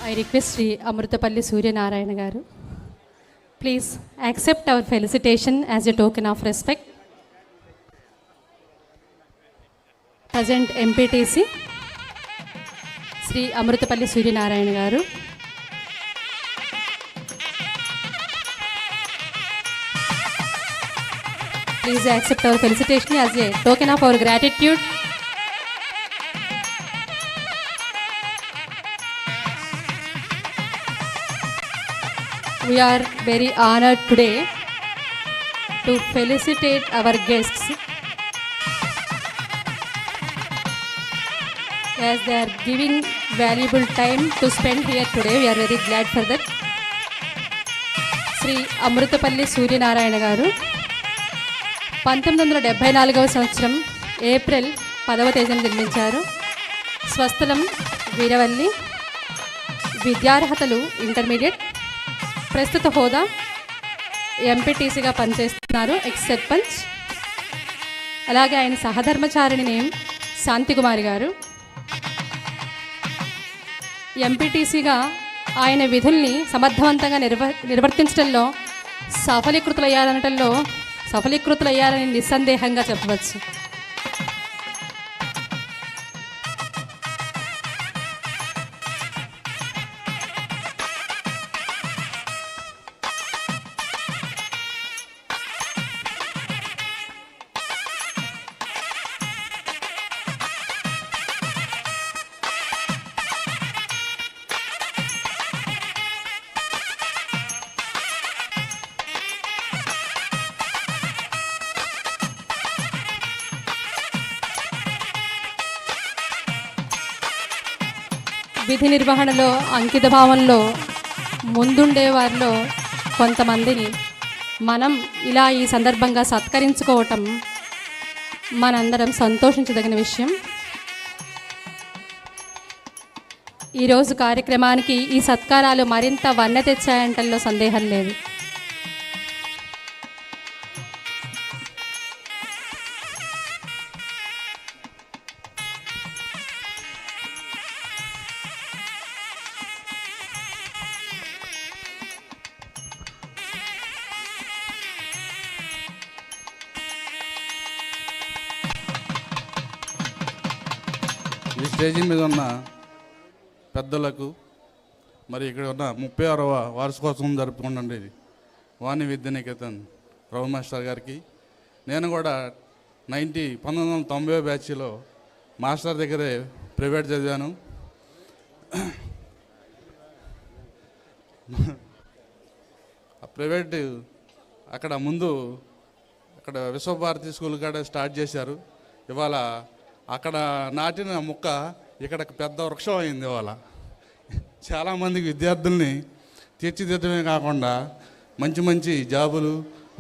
I request Sri Amrutapalli Suryanarayana Garu. Please accept our felicitation as a token of respect. Present MPTC Sri Amrutapalli Suryanarayana Garu. Please accept our felicitation as a token of our gratitude. We are very honored today to felicitate our guests as they are giving valuable time to spend here today. We are very glad for that. Sri Amrutapalli Suryanarayana Garu 1974వ సంవత్సరం April 10వ తేదీన జన్మించారు. స్వస్థలం Veeravalli. విద్యార్హతలు intermediate. ప్రస్తుత హోదా ఎంపీటీసీగా పనిచేస్తున్నారు, X sarpanch. అలాగే ఆయన సహధర్మచారిణి నేమ్ శాంతికుమారి గారు. ఎంపీటీసీగా ఆయన విధుల్ని సమర్థవంతంగా నిర్వర్తించడంలో సఫలీకృతులయ్యారని నిస్సందేహంగా చెప్పవచ్చు. విధి నిర్వహణలో అంకిత భావంలో ముందుండే వారిలో కొంతమందిని మనం ఇలా ఈ సందర్భంగా సత్కరించుకోవటం మనందరం సంతోషించదగిన విషయం. ఈరోజు కార్యక్రమానికి ఈ సత్కారాలు మరింత వన్నె తెచ్చాయంటల్లో సందేహం లేదు. ఈ స్టేజీ మీద ఉన్న పెద్దలకు, మరి ఇక్కడ ఉన్న 36వ వార్షికోత్సవం జరుపుకుంటుండే వాణి విద్యానికేతన్ రవి మాస్టర్ గారికి, నేను కూడా 1990 బ్యాచ్లో మాస్టర్ దగ్గరే ప్రైవేట్ చదివాను. ప్రైవేట్ అక్కడ ముందు అక్కడ విశ్వభారతి స్కూల్ కాడ స్టార్ట్ చేశారు. ఇవాళ అక్కడ నాటిన మొక్క ఇక్కడ పెద్ద వృక్షం అయింది. ఇవాళ చాలామందికి విద్యార్థుల్ని తీర్చిదిద్దడమే కాకుండా మంచి మంచి జాబులు,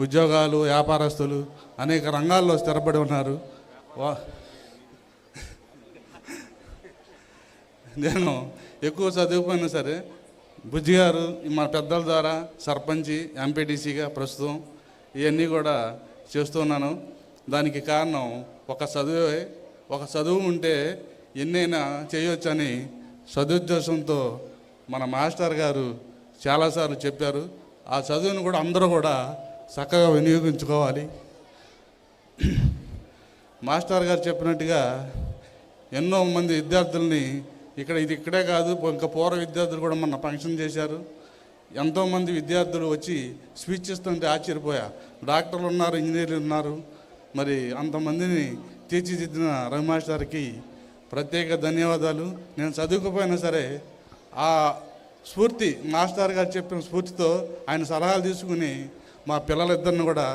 ఉద్యోగాలు, వ్యాపారస్తులు అనేక రంగాల్లో స్థిరపడి ఉన్నారు. నేను ఎక్కువ చదువుకున్నా సరే బుజ్జి గారు మా పెద్దల ద్వారా సర్పంచి, ఎంపీటీసీగా ప్రస్తుతం ఇవన్నీ కూడా చేస్తున్నాను. దానికి కారణం ఒక చదువు ఉంటే ఎన్నైనా చేయొచ్చని సదుద్దేశంతో మన మాస్టర్ గారు చాలాసార్లు చెప్పారు. ఆ చదువును కూడా అందరూ కూడా చక్కగా వినియోగించుకోవాలి. మాస్టర్ గారు చెప్పినట్టుగా ఎన్నో మంది విద్యార్థుల్ని ఇక్కడే కాదు, ఇంకా పూర్వ విద్యార్థులు కూడా మన ఫంక్షన్ చేశారు. ఎంతోమంది విద్యార్థులు వచ్చి స్పీచ్ ఇస్తుంటే ఆశ్చర్యపోయా. డాక్టర్లు ఉన్నారు, ఇంజనీర్లు ఉన్నారు. మరి అంతమందిని తీర్చిదిద్దిన రవి మాస్టర్కి ప్రత్యేక ధన్యవాదాలు. నేను చదువుకుపోయినా సరే ఆ స్ఫూర్తి, మాస్టర్ గారు చెప్పిన స్ఫూర్తితో ఆయన సలహాలు తీసుకుని మా పిల్లలిద్దరిని కూడా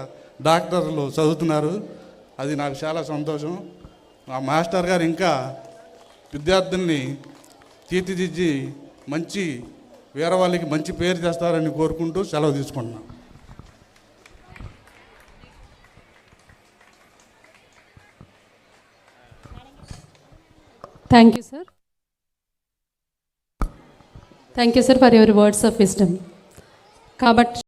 డాక్టర్లు చదువుతున్నారు. అది నాకు చాలా సంతోషం. ఆ మాస్టర్ గారు ఇంకా విద్యార్థుల్ని తీర్చిదిద్ది మంచి వీరవాళ్ళకి మంచి పేరు తెస్తారని కోరుకుంటూ సెలవు తీసుకుంటున్నాను. Thank you, sir. Thank you, sir, for your words of wisdom.